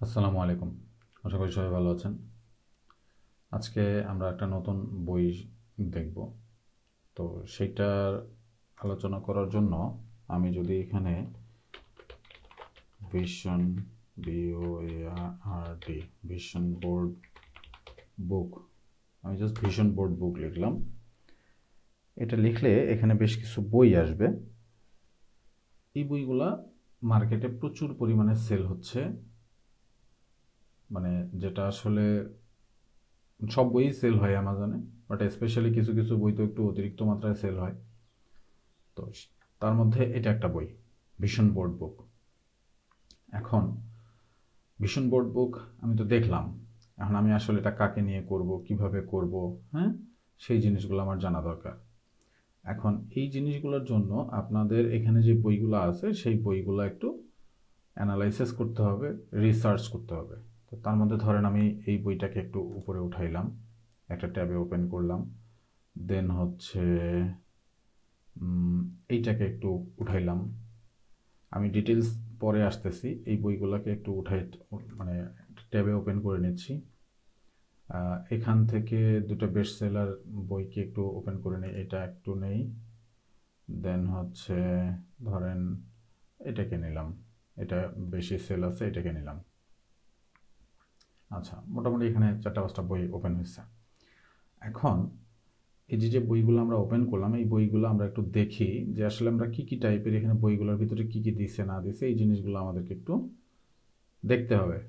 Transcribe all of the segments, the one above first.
আসসালামু আলাইকুম। আশা করি সবাই ভালো আছেন। আজকে আমরা একটা নতুন বই দেখব। তো সেইটার আলোচনা করার জন্য আমি যদি এখানে ভিশন BOARD ভিশন বোর্ড বুক, আমি জাস্ট ভিশন বোর্ড বুক লিখলাম। এটা লিখলে এখানে বেশ কিছু বই আসবে। এই বইগুলা মার্কেটে প্রচুর পরিমাণে সেল হচ্ছে, মানে যেটা আসলে সব বই সেল হয় অ্যামাজনে, বাট স্পেশালি কিছু কিছু বই তো একটু অতিরিক্ত মাত্রায় সেল হয়। তো তার মধ্যে এটা একটা বই, ভিশন বোর্ড বুক। এখন ভিশন বোর্ড বুক আমি তো দেখলাম, এখন আমি আসলে এটা কাকে নিয়ে করব, কিভাবে করব, হ্যাঁ, সেই জিনিসগুলো আমার জানা দরকার। এখন এই জিনিসগুলোর জন্য আপনাদের এখানে যে বইগুলো আছে সেই বইগুলো একটু অ্যানালাইসিস করতে হবে, রিসার্চ করতে হবে। তো তার মধ্যে ধরেন আমি এই বইটাকে একটু উপরে উঠাইলাম, একটা ট্যাবে ওপেন করলাম, দেন হচ্ছে এইটাকে একটু উঠাইলাম। আমি ডিটেলস পরে আসতেছি, এই বইগুলোকে একটু উঠাই, মানে ট্যাবে ওপেন করে নিচ্ছি। এখান থেকে দুটো বেস্ট সেলার বইকে একটু ওপেন করে নিই, এটা একটু নেই। দেন হচ্ছে ধরেন এটাকে নিলাম, এটা বেশি সেল আছে, এটাকে নিলাম। আচ্ছা, মোটামুটি এখানে 4-5টা বই ওপেন হয়েছে। এখন এই যে যে বইগুলো আমরা ওপেন করলাম, এই বইগুলো আমরা একটু দেখি যে আসলে আমরা কি কি টাইপের এখানে বইগুলোর ভিতরে কি কি দিছে না দিছে, এই জিনিসগুলো আমাদেরকে একটু দেখতে হবে।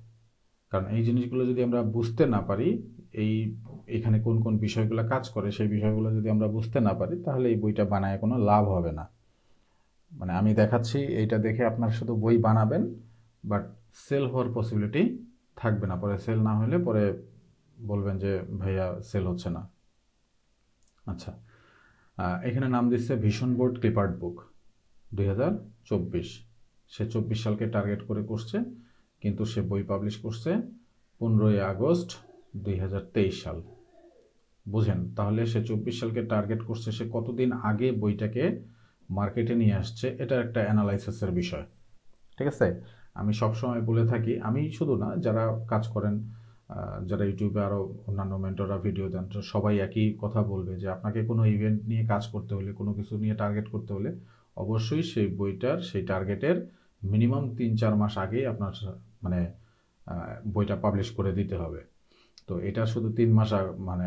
কারণ এই জিনিসগুলো যদি আমরা বুঝতে না পারি, এই এখানে কোন কোন বিষয়গুলো কাজ করে সেই বিষয়গুলো যদি আমরা বুঝতে না পারি, তাহলে এই বইটা বানায় কোনো লাভ হবে না। মানে আমি দেখাচ্ছি, এইটা দেখে আপনার শুধু বই বানাবেন, বাট সেল হওয়ার পসিবিলিটি থাকবে না। পরে সেল না হলে পরে বলবেন যে ভাইয়া সেল হচ্ছে না। আচ্ছা, এখানে নাম দিচ্ছে ভিশন বোর্ড ক্লিপার্ড বুক 2024। সে 24 সালকে টার্গেট করে করছে, কিন্তু সে বই পাবলিশ করছে 15ই আগস্ট 2023 সাল। বুঝেন তাহলে সে 24 সালকে টার্গেট করছে, সে কতদিন আগে বইটাকে মার্কেটে নিয়ে আসছে, এটা একটা অ্যানালাইসিসের বিষয়। ঠিক আছে, আমি সবসময় বলে থাকি, আমি শুধু না, যারা কাজ করেন, যারা ইউটিউবে আরও অন্যান্য মেন্টররা ভিডিও দেন, তো সবাই একই কথা বলবে যে আপনাকে কোনো ইভেন্ট নিয়ে কাজ করতে হলে, কোনো কিছু নিয়ে টার্গেট করতে হলে অবশ্যই সেই বইটার সেই টার্গেটের মিনিমাম 3-4 মাস আগেই আপনার মানে বইটা পাবলিশ করে দিতে হবে। তো এটা শুধু 3 মাস মানে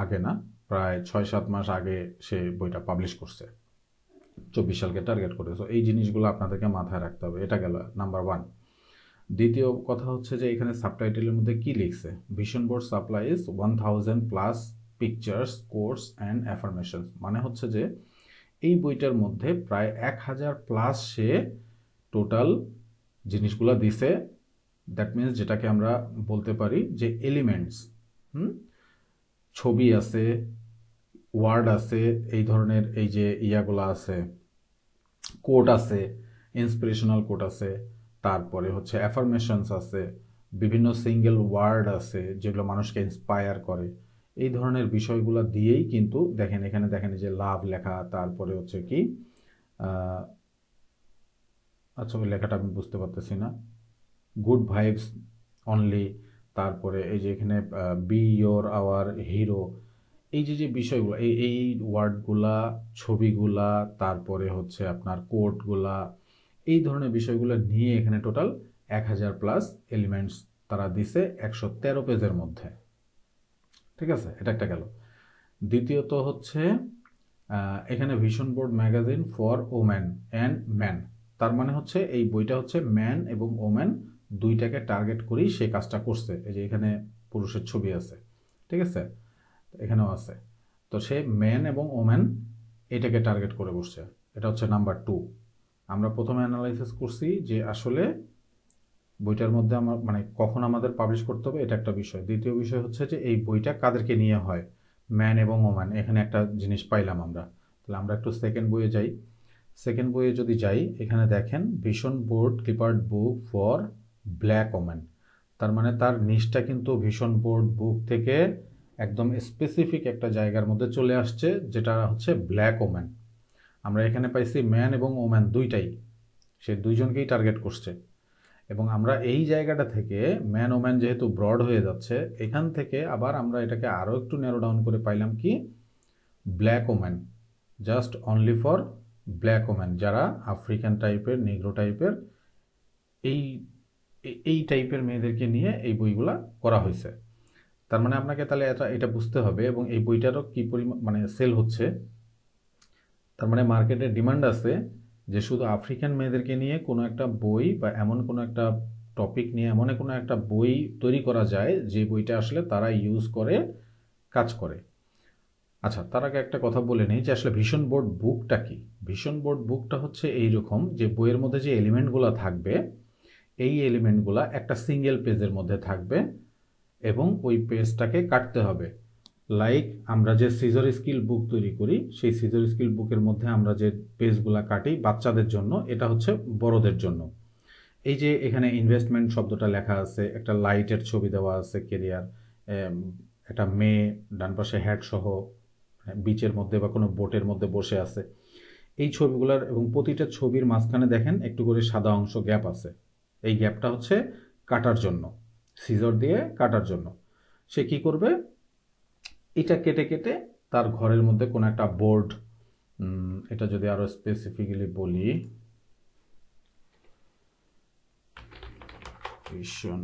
আগে না, প্রায় 6-7 মাস আগে সে বইটা পাবলিশ করছে, 24 সালকে টার্গেট করে। তো এই জিনিসগুলো আপনাদেরকে মাথায় রাখতে হবে। এটা গেল নাম্বার ওয়ান। দ্বিতীয় কথা হচ্ছে যে এখানে সাবটাইটেলের মধ্যে কি লিখছে, vision board supplies 1000+ pictures course and affirmation, মানে হচ্ছে যে এই বইটার মধ্যে প্রায় 1000+ সে টোটাল জিনিসগুলো দিছে। দ্যাট মিনস যেটাকে আমরা বলতে পারি যে এলিমেন্টস, ছবি আছে, ওয়ার্ড আছে, এই ধরনের এই যে ইয়াগুলো আছে, কোট আছে, ইন্সপিরেশনাল কোট আছে, তারপরে হচ্ছে অ্যাফার্মেশনস আছে, বিভিন্ন সিঙ্গেল ওয়ার্ড আছে যেগুলো মানুষকে ইন্সপায়ার করে। এই ধরনের বিষয়গুলো দিয়েই কিন্তু দেখেন, এখানে দেখেন যে লাভ লেখা, তারপরে হচ্ছে কি আচ্ছা ওই লেখাটা আমি বুঝতে পারতেছি না, গুড ভাইবস অনলি, তারপরে এই যে এখানে বি ইয়োর আওয়ার হিরো, এই যে যে বিষয়গুলো, এই এই ওয়ার্ডগুলা, ছবিগুলা, তারপরে হচ্ছে আপনার কোটগুলা, এই ধরনের বিষয়গুলো নিয়ে এখানে টোটাল 1000+ এলিমেন্টস তারা দিছে 113 পেজের মধ্যে। ঠিক আছে, এটা একটা গেল। দ্বিতীয়ত হচ্ছে এখানে vision board magazine for woman and man, তার মানে হচ্ছে এই বইটা হচ্ছে ম্যান এবং ওম্যান দুইটাকে টার্গেট করেই সে কাজটা করছে। এই যে এখানে পুরুষের ছবি আছে, ঠিক আছে, এখানেও আছে। তো সে ম্যান এবং ওম্যান এটাকে টার্গেট করে বসছে। এটা হচ্ছে নাম্বার টু। আমরা প্রথমে অ্যানালাইসিস করছি যে আসলে বইটার মধ্যে আমার মানে কখন আমাদের পাবলিশ করতে হবে, এটা একটা বিষয়। দ্বিতীয় বিষয় হচ্ছে যে এই বইটা কাদেরকে নিয়ে হয়, ম্যান এবং ওম্যান, এখানে একটা জিনিস পাইলাম আমরা। তাহলে আমরা একটু সেকেন্ড বইয়ে যাই। সেকেন্ড বইয়ে যদি যাই, এখানে দেখেন vision board clipart book for black woman, তার মানে তার নিচটা কিন্তু ভিশন বোর্ড বুক থেকে একদম স্পেসিফিক একটা জায়গার মধ্যে চলে আসছে, যেটা হচ্ছে ব্ল্যাক ওম্যান। আমরা এখানে পাইছি ম্যান এবং ওম্যান দুইটাই, সে দুইজনকেই টার্গেট করছে। এবং আমরা এই জায়গাটা থেকে ম্যান ও ম্যান যেহেতু ব্রড হয়ে যাচ্ছে, এখান থেকে আবার আমরা এটাকে আরও একটু ন্যারো ডাউন করে পাইলাম কি black woman, just only for black woman, যারা আফ্রিকান টাইপের, নিগ্রো টাইপের, এই এই টাইপের মেয়েদেরকে নিয়ে এই বইগুলা করা হয়েছে। তার মানে আপনাকে তাহলে এটা বুঝতে হবে, এবং এই বইটারও কী পরিমাণ মানে সেল হচ্ছে। তার মানে মার্কেটে ডিমান্ড আছে যে শুধু আফ্রিকান মেয়েদেরকে নিয়ে কোনো একটা বই বা এমন কোনো একটা টপিক নিয়ে এমন কোনো একটা বই তৈরি করা যায় যে বইটা আসলে তারা ইউজ করে কাজ করে। আচ্ছা, তার আগে একটা কথা বলে নিই যে আসলে ভিশন বোর্ড বুকটা কি। ভিশন বোর্ড বুকটা হচ্ছে এইরকম যে বইয়ের মধ্যে যে এলিমেন্টগুলো থাকবে, এই এলিমেন্টগুলো একটা সিঙ্গেল পেজের মধ্যে থাকবে এবং ওই পেজটাকে কাটতে হবে। লাইক আমরা যে সিজার স্কিল বুক তৈরি করি, সেই সিজার স্কিল বুকের মধ্যে আমরা যে পেজগুলা কাটি বাচ্চাদের জন্য, এটা হচ্ছে বড়দের জন্য। এই যে এখানে ইনভেস্টমেন্ট শব্দটা লেখা আছে, একটা লাইটের ছবি দেওয়া আছে, কেরিয়ার, একটা মেয়ে ডান পাশে হ্যাট সহ বিচের মধ্যে বা কোনো বোটের মধ্যে বসে আছে, এই ছবিগুলোর, এবং প্রতিটা ছবির মাঝখানে দেখেন একটু করে সাদা অংশ গ্যাপ আছে। এই গ্যাপটা হচ্ছে কাটার জন্য, সিজার দিয়ে কাটার জন্য। সে কি করবে, এটা কেটে কেটে তার ঘরের মধ্যে কোনো একটা বোর্ড, এটা যদি আরো স্পেসিফিক্যালি বলি, ভিশন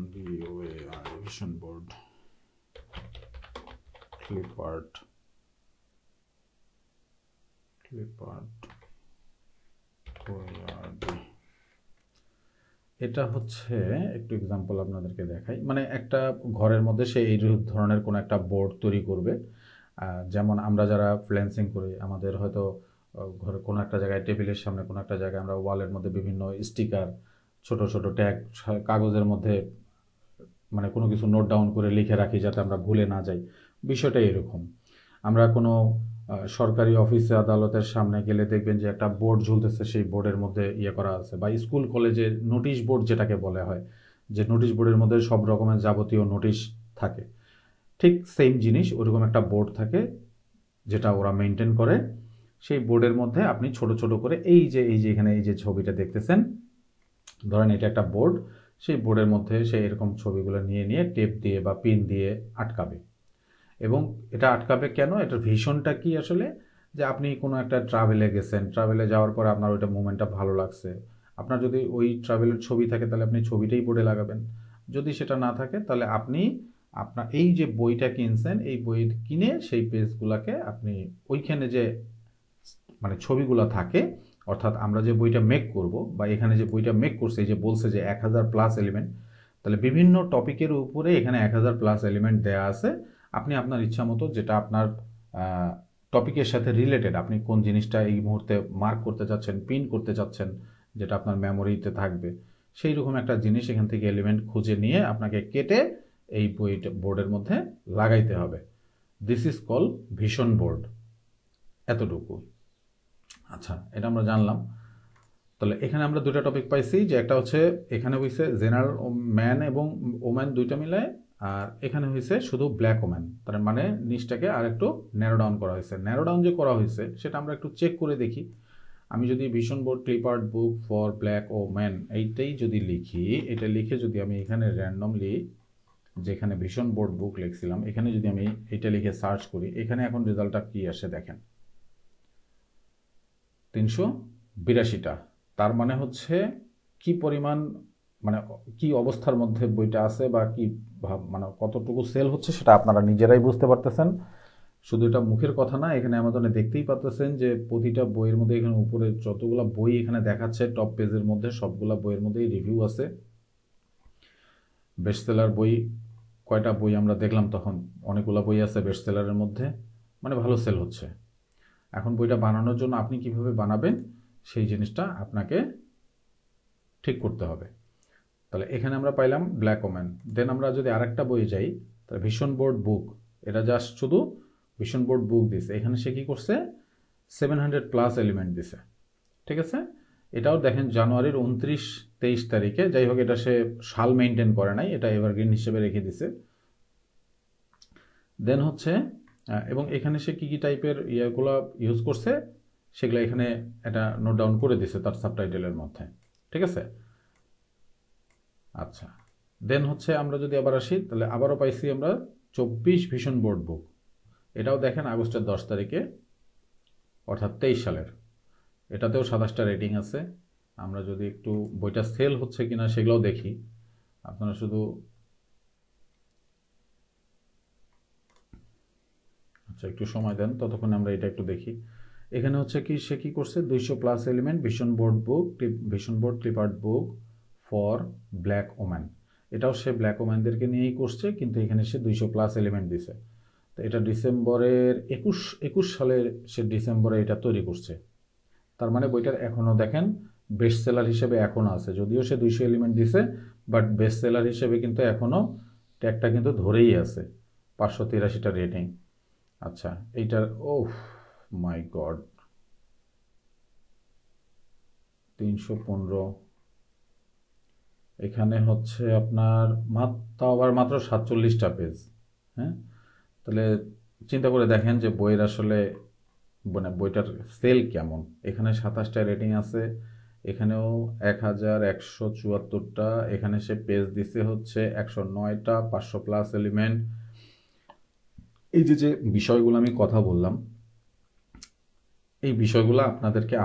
ভিশন বোর্ড, ক্লিপার্ট এটা হচ্ছে একটু এক্সাম্পল আপনাদেরকে দেখাই। মানে একটা ঘরের মধ্যে সে এই ধরনের কোনো একটা বোর্ড তৈরি করবে। যেমন আমরা যারা ফ্রিল্যান্সিং করি, আমাদের হয়তো ঘরে কোনো একটা জায়গায়, টেবিলের সামনে কোনো একটা জায়গায় আমরা ওয়ালের মধ্যে বিভিন্ন স্টিকার, ছোট ছোট ট্যাগ কাগজের মধ্যে মানে কোনো কিছু নোট ডাউন করে লিখে রাখি যাতে আমরা ভুলে না যাই। বিষয়টা এরকম। আমরা কোনো সরকারি অফিসে আদালতের সামনে গেলে দেখবেন যে একটা বোর্ড ঝুলতেছে, সেই বোর্ডের মধ্যে ইয়ে করা আছে, বা স্কুল কলেজে নোটিশ বোর্ড যেটাকে বলা হয়, যে নোটিশ বোর্ডের মধ্যে সব রকমের যাবতীয় নোটিশ থাকে, ঠিক সেম জিনিস ওরকম একটা বোর্ড থাকে যেটা ওরা মেনটেন করে। সেই বোর্ডের মধ্যে আপনি ছোট ছোট করে এই যে এখানে এই যে ছবিটা দেখতেছেন, ধরেন এটা একটা বোর্ড, সেই বোর্ডের মধ্যে সে এরকম ছবিগুলো নিয়ে নিয়ে টেপ দিয়ে বা পিন দিয়ে আটকাবে। এবং এটা আটকাবে কেন, এটার ভিশনটা কি আসলে, যে আপনি কোনো একটা ট্রাভেলে গেছেন, ট্রাভেলে যাওয়ার পরে আপনার ওইটা মুভমেন্টটা ভালো লাগছে, আপনার যদি ওই ট্রাভেলের ছবি থাকে তাহলে আপনি ছবিটাই বোর্ডে লাগাবেন। যদি সেটা না থাকে তাহলে আপনি আপনার এই যে বইটা কিনছেন, এই বই কিনে সেই পেজগুলোকে আপনি ওইখানে যে মানে ছবিগুলো থাকে, অর্থাৎ আমরা যে বইটা মেক করব বা এখানে যে বইটা মেক করছে, এই যে বলছে যে 1000+ এলিমেন্ট, তাহলে বিভিন্ন টপিকের উপরে এখানে 1000+ এলিমেন্ট দেয়া আছে। আপনি আপনার ইচ্ছা মতো যেটা আপনার টপিকের সাথে রিলেটেড, আপনি কোন জিনিসটা এই মুহূর্তে মার্ক করতে চাচ্ছেন, পিন করতে চাচ্ছেন, যেটা আপনার মেমোরিতে থাকবে, সেই রকম একটা জিনিস এখান থেকে এলিমেন্ট খুঁজে নিয়ে আপনাকে কেটে এই বোর্ডের মধ্যে লাগাইতে হবে। This is call vision board. এতটুকু। আচ্ছা, এটা আমরা জানলাম। তাহলে এখানে আমরা দুটো টপিক পাইছি, যে একটা হচ্ছে এখানে হয়েছে জেনারেল ম্যান এবং ওম্যান দুইটা মিলায়, আর এখানে হয়েছে শুধু ব্ল্যাক ওম্যান। তার মানে নিচটাকে আর একটু ন্যারো ডাউন করা হয়েছে। ন্যারো ডাউন যে করা হয়েছে সেটা আমরা একটু চেক করে দেখি। আমি যদি vision board clip art book for black woman এইটাই যদি লিখি, এটা লিখে যদি আমি এখানে র্যান্ডমলি যেখানে ভিশন বোর্ড বুক লিখছিলাম এখানে যদি আমি এটা লিখে সার্চ করি, এখানে এখন রেজাল্টটা কি আসে দেখেন, 382টা। তার মানে হচ্ছে কি পরিমাণ, মানে কি অবস্থার মধ্যে বইটা আছে বা কি মানে কতটুকু সেল হচ্ছে সেটা আপনারা নিজেরাই বুঝতে পারতেছেন। শুধু এটা মুখের কথা না, এখানে অ্যামাজনে দেখতেই পাচ্ছেন যে প্রতিটা বইয়ের মধ্যে এখানে উপরে যতগুলো বই এখানে দেখাচ্ছে টপ পেজের মধ্যে সবগুলা বইয়ের মধ্যেই রিভিউ আছে। বেস্টসেলার বই কয়টা বই আমরা দেখলাম, তখন অনেকগুলো বই আছে বেস্টসেলারের মধ্যে, মানে ভালো সেল হচ্ছে। এখন বইটা বানানোর জন্য আপনি কিভাবে বানাবেন সেই জিনিসটা আপনাকে ঠিক করতে হবে। তাহলে এখানে আমরা পাইলাম ব্ল্যাক ওম্যান। দেন আমরা যদি আরেকটা বই যাই, তাহলে ভিশন বোর্ড বুক, এটা জাস্ট শুধু ভিশন বোর্ড বুক দিছে। এখানে সে কি করছে, 700+ এলিমেন্ট দিছে। ঠিক আছে, এটাও দেখেন জানুয়ারির 29-23 তারিখে, যাই হোক এটা সে সাল মেনটেন করে নাই, এটা এভারগ্রিন হিসেবে রেখে দিছে। দেন হচ্ছে এবং এখানে সে কি কি টাইপের ইয়েগুলো ইউজ করছে সেগুলো এখানে এটা নোট ডাউন করে দিছে তার সাবটাইটেলের মধ্যে। ঠিক আছে, আচ্ছা, দেন হচ্ছে আমরা যদি আবার আসি তাহলে আবারও পাইছি আমরা 24 ভিশন বোর্ড বুক। এটাও দেখেন আগস্টের 10 তারিখে, অর্থাৎ 23 সালের। এটাতেও 27টা রেটিং আছে। আমরা যদি একটু বইটা সেল হচ্ছে কিনা সেগুলোও দেখি, আপনারা শুধু আচ্ছা একটু সময় দেন, ততক্ষণ আমরা এটা একটু দেখি। এখানে হচ্ছে কি সে কি করছে, 200+ element vision board book, vision board clipart book for black woman. এটাও সে ব্ল্যাক ওম্যানদেরকে নিয়েই করছে, কিন্তু এখানে সে 200+ এলিমেন্ট দিছে। তো এটা ডিসেম্বরের 21 সালের সে ডিসেম্বরে এটা তৈরি করছে। তার মানে বইটার এখনও দেখেন বেস্ট সেলার হিসেবে এখনও আছে, যদিও সে 200 এলিমেন্ট দিছে, বাট বেস্ট সেলার হিসেবে কিন্তু এখনও ট্যাগটা কিন্তু ধরেই আছে, 583টা রেটিং। আচ্ছা, এইটার ও মাই গড, 315, এখানে হচ্ছে আপনার তাও আবার মাত্র 47টা পেজ। হ্যাঁ, তাহলে চিন্তা করে দেখেন যে বইয়ের আসলে মানে বইটার সেল কেমন। এখানে 27টা রেটিং আছে, এখানেও 1174টা, এখানে সে পেজ দিছে হচ্ছে 109টা, 500+ এলিমেন্ট। এই যে বিষয়গুলো আমি কথা বললাম, এই বিষয়গুলো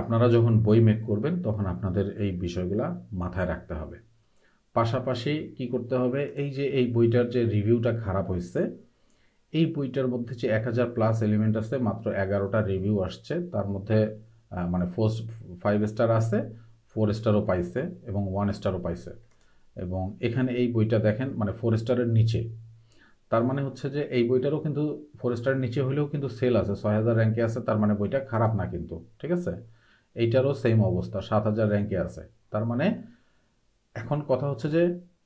আপনারা যখন বই মেক করবেন তখন আপনাদের এই বিষয়গুলো মাথায় রাখতে হবে। পাশাপাশি কি করতে হবে, এই যে এই বইটার যে রিভিউটা খারাপ হয়েছে, এই বইটার মধ্যে যে 1000+ এলিমেন্ট আছে, মাত্র 11টা রিভিউ আসছে। তার মধ্যে মানে 5 স্টার আছে, 4 স্টারও পাইছে এবং 1 স্টারও পাইছে। এবং এখানে এই বইটা দেখেন মানে 4 স্টারের নিচে, তার মানে হচ্ছে যে এই বইটারও কিন্তু 4 স্টারের নিচে হলেও কিন্তু সেল আছে, 6000 র্যাঙ্কে আছে, তার মানে বইটা খারাপ না কিন্তু, ঠিক আছে। এইটারও সেম অবস্থা, 7000 র্যাঙ্কে আছে। তার মানে এখন কথা হচ্ছে যে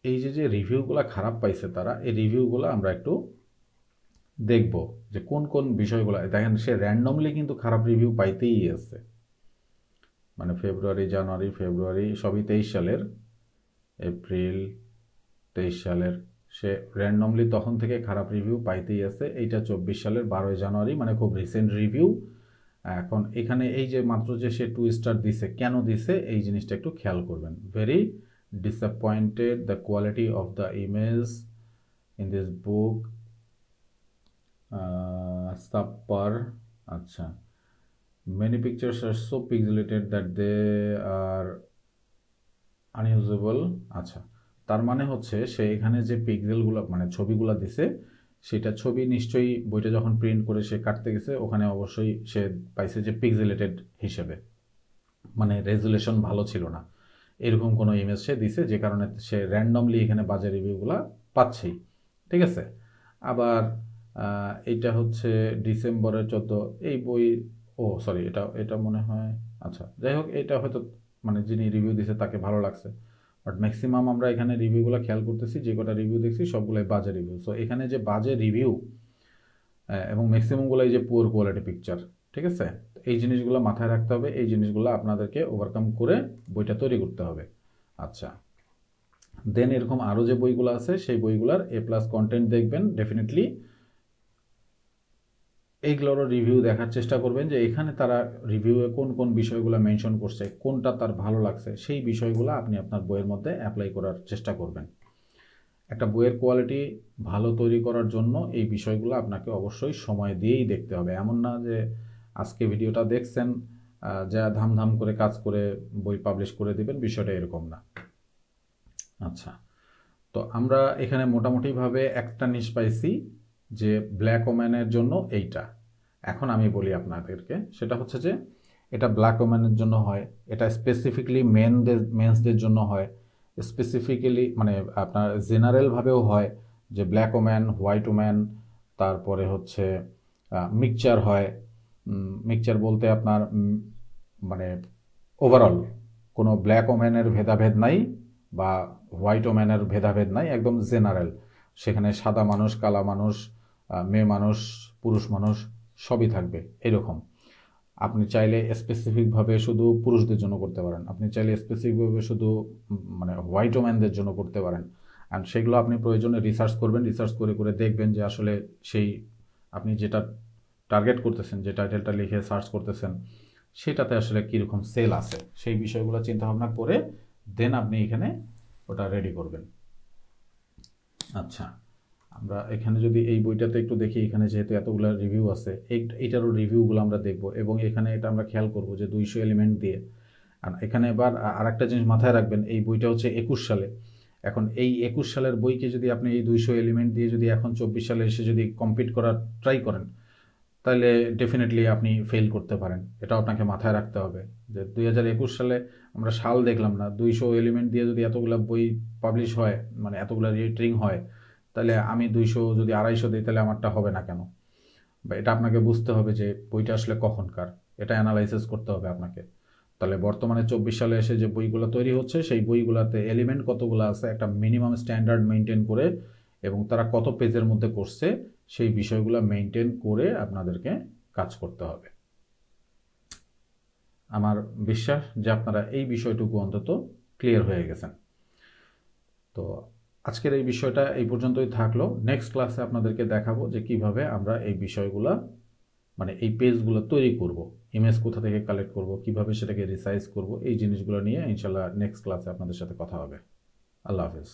এই যে রিভিউগুলো খারাপ পাইছে তারা, এই রিভিউগুলো আমরা একটু দেখব যে কোন কোন বিষয়গুলো। দেখেন সে র্যান্ডমলি কিন্তু খারাপ রিভিউ পাইতেই আছে, মানে ফেব্রুয়ারি, জানুয়ারি, ফেব্রুয়ারি সবই 23 সালের, এপ্রিল 23 সালের, সে র্যান্ডমলি তখন থেকে খারাপ রিভিউ পাইতেই আছে। এইটা 24 সালের 12 জানুয়ারি, মানে খুব রিসেন্ট রিভিউ। এখন এখানে এই যে মাত্র যে সে 2 স্টার দিছে, কেন দিছে এই জিনিসটা একটু খেয়াল করবেন। Very disappointed the quality of the image in this book, subpar. আচ্ছা, many pictures are so pixelated that they are unusable। আচ্ছা, তার মানে হচ্ছে সে এখানে যে পিক্সেলগুলো মানে ছবিগুলো দিছে, সেটা ছবি নিশ্চয়ই বইটা যখন প্রিন্ট করে সে কাটতে গেছে, ওখানে অবশ্যই সে পাইছে যে পিক্সেলেটেড হিসেবে, মানে রেজুলেশন ভালো ছিল না, এরকম কোনো ইমেজ সে দিছে, যে কারণে সে র্যান্ডমলি এখানে বাজে রিভিউগুলো পাচ্ছেই, ঠিক আছে। আবার এইটা হচ্ছে ডিসেম্বরের 14 এই বই, ও সরি, এটা এটা মনে হয়, আচ্ছা যাই হোক, এটা হয়তো মানে যিনি রিভিউ দিছে তাকে ভালো লাগছে, বাট ম্যাক্সিমাম আমরা এখানে রিভিউগুলো খেয়াল করতেছি, যে কটা রিভিউ দেখছি সবগুলোই বাজে রিভিউ। সো এখানে যে বাজে রিভিউ এবং ম্যাক্সিমামগুলো এই যে পুয়ার কোয়ালিটি পিকচার, ঠিক আছে। এই জিনিসগুলো মাথায় রাখতে হবে, এই জিনিসগুলো আপনাদেরকে ওভারকাম করে বইটা তৈরি করতে হবে। আচ্ছা, দেন এরকম আরও যে বইগুলো আছে সেই বইগুলোর A+ কন্টেন্ট দেখবেন ডেফিনেটলি, এইগুলোরও রিভিউ দেখার চেষ্টা করবেন যে এখানে তারা রিভিউয়ে কোন কোন বিষয়গুলো মেনশন করছে, কোনটা তার ভালো লাগছে, সেই বিষয়গুলো আপনি আপনার বইয়ের মধ্যে অ্যাপ্লাই করার চেষ্টা করবেন। একটা বইয়ের কোয়ালিটি ভালো তৈরি করার জন্য এই বিষয়গুলো আপনাকে অবশ্যই সময় দিয়েই দেখতে হবে। এমন না যে আজকে ভিডিওটা দেখছেন যা ধামধাম করে কাজ করে বই পাবলিশ করে দিবেন, বিষয়টা এরকম না। আচ্ছা, তো আমরা এখানে মোটামুটিভাবে একটা নিশ পাইছি যে ব্ল্যাক ওম্যানের জন্য এইটা। এখন আমি বলি আপনাদেরকে, সেটা হচ্ছে যে এটা ব্ল্যাক ওম্যানের জন্য হয়, এটা স্পেসিফিকলি মেন্সদের জন্য হয়, স্পেসিফিক্যালি মানে আপনার জেনারেলভাবেও হয় যে ব্ল্যাক ওম্যান, হোয়াইট ওম্যান, তারপরে হচ্ছে মিক্সচার হয়। মিক্সচার বলতে আপনার মানে ওভারঅল কোনো ব্ল্যাক ওম্যানের ভেদাভেদ নাই বা হোয়াইট ওম্যানের ভেদাভেদ নাই, একদম জেনারেল। সেখানে সাদা মানুষ, কালা মানুষ, মেয়ে মানুষ, পুরুষ মানুষ সবই থাকবে এরকম। আপনি চাইলে স্পেসিফিকভাবে শুধু পুরুষদের জন্য করতে পারেন, আপনি চাইলে স্পেসিফিকভাবে শুধু মানে হোয়াইট ওম্যানদের জন্য করতে পারেন। অ্যান্ড সেগুলো আপনি প্রয়োজনে রিসার্চ করবেন, রিসার্চ করে করে দেখবেন যে আসলে সেই আপনি যেটা টার্গেট করতেছেন, যে টাইটেলটা লিখে সার্চ করতেছেন, সেটাতে আসলে কীরকম সেল আছে, সেই বিষয়গুলো চিন্তা ভাবনা করে দেন আপনি এখানে ওটা রেডি করবেন। আচ্ছা, আমরা এখানে যদি এই বইটাতে একটু দেখি, এখানে যেহেতু এতগুলো রিভিউ আছে, এইটারও রিভিউগুলো আমরা দেখব এবং এখানে এটা আমরা খেয়াল করব যে 200 এলিমেন্ট দিয়ে। আর এখানে এবার আরেকটা জিনিস মাথায় রাখবেন, এই বইটা হচ্ছে 21 সালে। এখন এই 21 সালের বইকে যদি আপনি এই 200 এলিমেন্ট দিয়ে যদি এখন 24 সালে এসে যদি কম্পিট করার ট্রাই করেন, তাহলে ডেফিনেটলি আপনি ফেল করতে পারেন। এটাও আপনাকে মাথায় রাখতে হবে যে 2021 সালে আমরা সাল দেখলাম না, 200 এলিমেন্ট দিয়ে যদি এতগুলো বই পাবলিশ হয়, মানে এতগুলো রেটিং হয়, তাহলে আমি 200 যদি 250 দিই তাহলে আমারটা হবে না কেন? বা এটা আপনাকে বুঝতে হবে যে বইটা আসলে কখনকার, এটা অ্যানালাইসিস করতে হবে আপনাকে। তাহলে বর্তমানে 24 সালে এসে যে বইগুলো তৈরি হচ্ছে, সেই বইগুলোতে এলিমেন্ট কতগুলো আছে একটা মিনিমাম স্ট্যান্ডার্ড মেনটেন করে, এবং তারা কত পেজের মধ্যে করছে সেই বিষয়গুলো মেনটেন করে আপনাদেরকে কাজ করতে হবে। আমার বিশ্বাস যে আপনারা এই বিষয়টুকু অন্তত ক্লিয়ার হয়ে গেছেন। তো আজকের এই বিষয়টা এই পর্যন্তই থাকলো। নেক্সট ক্লাসে আপনাদেরকে দেখাবো যে কিভাবে আমরা এই বিষয়গুলো, মানে এই পেজগুলো তৈরি করব, ইমেজ কোথা থেকে কালেক্ট করব, কিভাবে সেটাকে রিসাইজ করব, এই জিনিসগুলো নিয়ে ইনশাল্লাহ নেক্সট ক্লাসে আপনাদের সাথে কথা হবে। আল্লাহ হাফেজ।